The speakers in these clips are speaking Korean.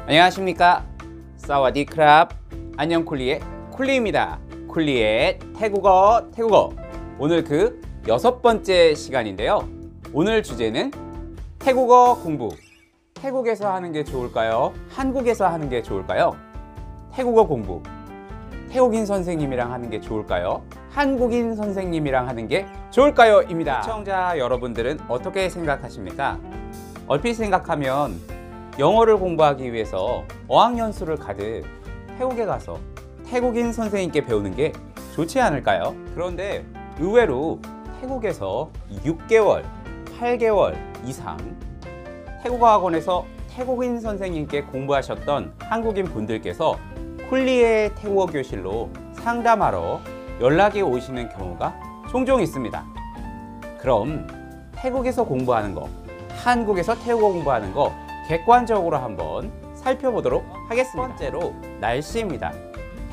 안녕하십니까, 사와디크랍. 안녕 쿨리의 쿨리입니다. 쿨리의 태국어. 오늘 그 6번째 시간인데요. 오늘 주제는 태국어 공부. 태국에서 하는 게 좋을까요? 한국에서 하는 게 좋을까요? 태국어 공부, 태국인 선생님이랑 하는 게 좋을까요? 한국인 선생님이랑 하는 게 좋을까요? 입니다. 시청자 여러분들은 어떻게 생각하십니까? 얼핏 생각하면 영어를 공부하기 위해서 어학연수를 가듯 태국에 가서 태국인 선생님께 배우는 게 좋지 않을까요? 그런데 의외로 태국에서 6개월, 8개월 이상 태국어 학원에서 태국인 선생님께 공부하셨던 한국인 분들께서 쿨리의 태국어 교실로 상담하러 연락이 오시는 경우가 종종 있습니다. 그럼 태국에서 공부하는 거, 한국에서 태국어 공부하는 거 객관적으로 한번 살펴보도록 하겠습니다. 첫 번째로 날씨입니다.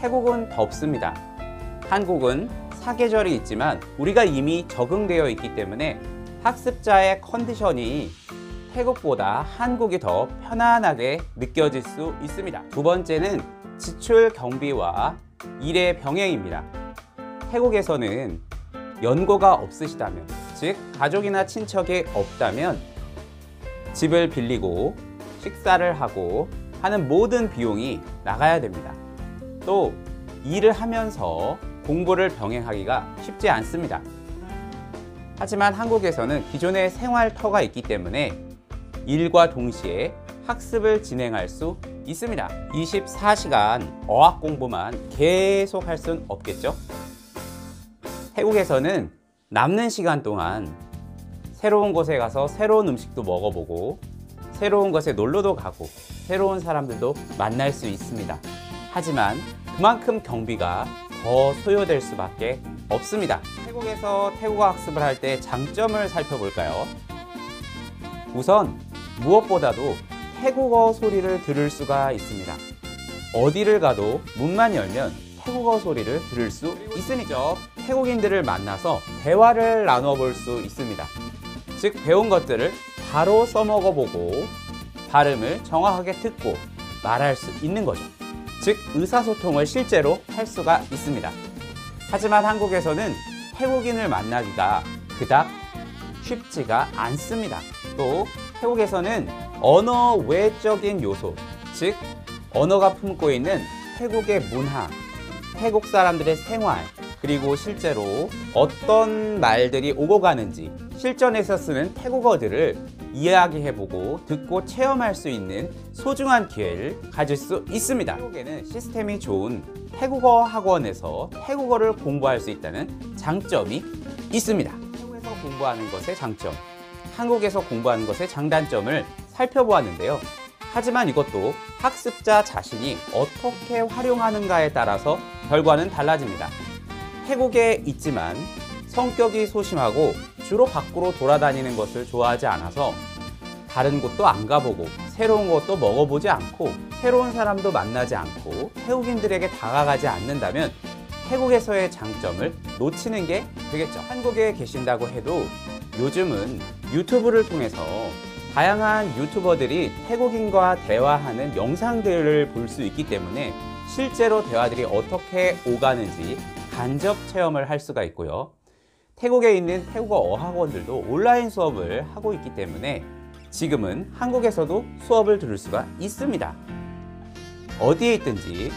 태국은 덥습니다. 한국은 사계절이 있지만 우리가 이미 적응되어 있기 때문에 학습자의 컨디션이 태국보다 한국이 더 편안하게 느껴질 수 있습니다. 두 번째는 지출 경비와 일의 병행입니다. 태국에서는 연고가 없으시다면, 즉 가족이나 친척이 없다면 집을 빌리고 식사를 하고 하는 모든 비용이 나가야 됩니다. 또 일을 하면서 공부를 병행하기가 쉽지 않습니다. 하지만 한국에서는 기존의 생활터가 있기 때문에 일과 동시에 학습을 진행할 수 있습니다. 24시간 어학 공부만 계속 할 순 없겠죠? 태국에서는 남는 시간 동안 새로운 곳에 가서 새로운 음식도 먹어보고 새로운 곳에 놀러도 가고 새로운 사람들도 만날 수 있습니다. 하지만 그만큼 경비가 더 소요될 수밖에 없습니다. 태국에서 태국어 학습을 할 때 장점을 살펴볼까요? 우선 무엇보다도 태국어 소리를 들을 수가 있습니다. 어디를 가도 문만 열면 태국어 소리를 들을 수 있으니까 태국인들을 만나서 대화를 나눠볼 수 있습니다. 즉 배운 것들을 바로 써먹어보고 발음을 정확하게 듣고 말할 수 있는 거죠. 즉 의사소통을 실제로 할 수가 있습니다. 하지만 한국에서는 태국인을 만나기가 그닥 쉽지가 않습니다. 또 태국에서는 언어 외적인 요소, 즉 언어가 품고 있는 태국의 문화, 태국 사람들의 생활, 그리고 실제로 어떤 말들이 오고 가는지 실전에서 쓰는 태국어들을 이야기해보고 듣고 체험할 수 있는 소중한 기회를 가질 수 있습니다. 태국에는 시스템이 좋은 태국어 학원에서 태국어를 공부할 수 있다는 장점이 있습니다. 태국에서 공부하는 것의 장점, 한국에서 공부하는 것의 장단점을 살펴보았는데요. 하지만 이것도 학습자 자신이 어떻게 활용하는가에 따라서 결과는 달라집니다. 태국에 있지만 성격이 소심하고 주로 밖으로 돌아다니는 것을 좋아하지 않아서 다른 곳도 안 가보고 새로운 것도 먹어보지 않고 새로운 사람도 만나지 않고 태국인들에게 다가가지 않는다면 태국에서의 장점을 놓치는 게 되겠죠. 한국에 계신다고 해도 요즘은 유튜브를 통해서 다양한 유튜버들이 태국인과 대화하는 영상들을 볼 수 있기 때문에 실제로 대화들이 어떻게 오가는지 간접 체험을 할 수가 있고요. 태국에 있는 태국어 어학원들도 온라인 수업을 하고 있기 때문에 지금은 한국에서도 수업을 들을 수가 있습니다. 어디에 있든지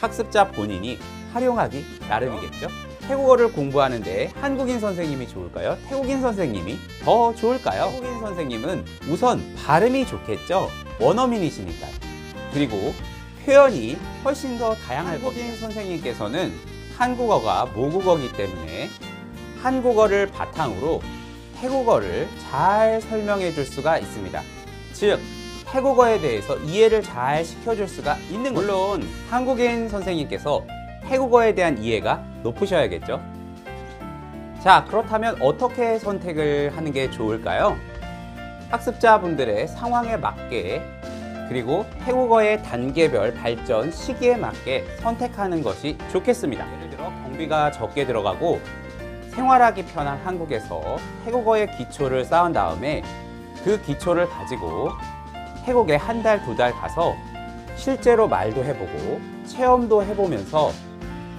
학습자 본인이 활용하기 나름이겠죠. 태국어를 공부하는데 한국인 선생님이 좋을까요? 태국인 선생님이 더 좋을까요? 태국인 선생님은 우선 발음이 좋겠죠. 원어민이시니까요. 그리고 표현이 훨씬 더 다양할 겁니다. 한국인 선생님께서는 한국어가 모국어이기 때문에 한국어를 바탕으로 태국어를 잘 설명해 줄 수가 있습니다. 즉 태국어에 대해서 이해를 잘 시켜줄 수가 있는 거죠. 물론 한국인 선생님께서 태국어에 대한 이해가 높으셔야겠죠. 자, 그렇다면 어떻게 선택을 하는 게 좋을까요? 학습자분들의 상황에 맞게, 그리고 태국어의 단계별 발전 시기에 맞게 선택하는 것이 좋겠습니다. 예를 들어 경비가 적게 들어가고 생활하기 편한 한국에서 태국어의 기초를 쌓은 다음에 그 기초를 가지고 태국에 한 달, 두 달 가서 실제로 말도 해보고 체험도 해보면서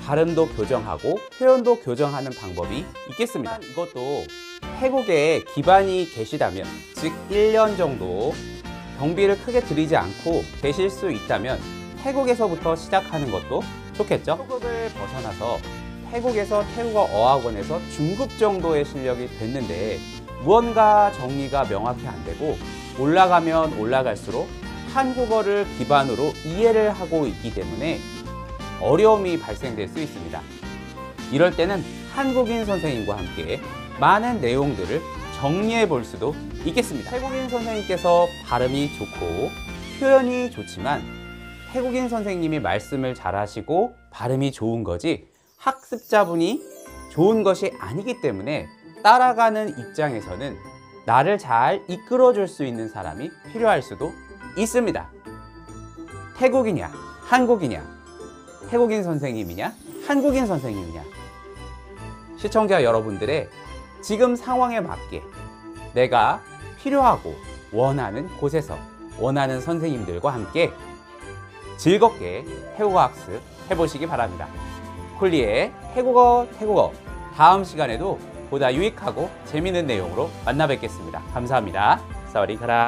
발음도 교정하고 표현도 교정하는 방법이 있겠습니다. 이것도 태국에 기반이 계시다면, 즉 1년 정도 경비를 크게 들이지 않고 계실 수 있다면 태국에서부터 시작하는 것도 좋겠죠. 태국을 벗어나서 태국에서 태국어 어학원에서 중급 정도의 실력이 됐는데 무언가 정리가 명확히 안 되고 올라가면 올라갈수록 한국어를 기반으로 이해를 하고 있기 때문에 어려움이 발생될 수 있습니다. 이럴 때는 한국인 선생님과 함께 많은 내용들을 정리해 볼 수도 있겠습니다. 태국인 선생님께서 발음이 좋고 표현이 좋지만 태국인 선생님이 말씀을 잘하시고 발음이 좋은 거지 학습자분이 좋은 것이 아니기 때문에 따라가는 입장에서는 나를 잘 이끌어 줄 수 있는 사람이 필요할 수도 있습니다. 태국이냐, 한국이냐, 태국인 선생님이냐, 한국인 선생님이냐. 시청자 여러분들의 지금 상황에 맞게 내가 필요하고 원하는 곳에서 원하는 선생님들과 함께 즐겁게 태국어 학습 해보시기 바랍니다. 콜리의 태국어 다음 시간에도 보다 유익하고 재미있는 내용으로 만나 뵙겠습니다. 감사합니다. 사와디카라.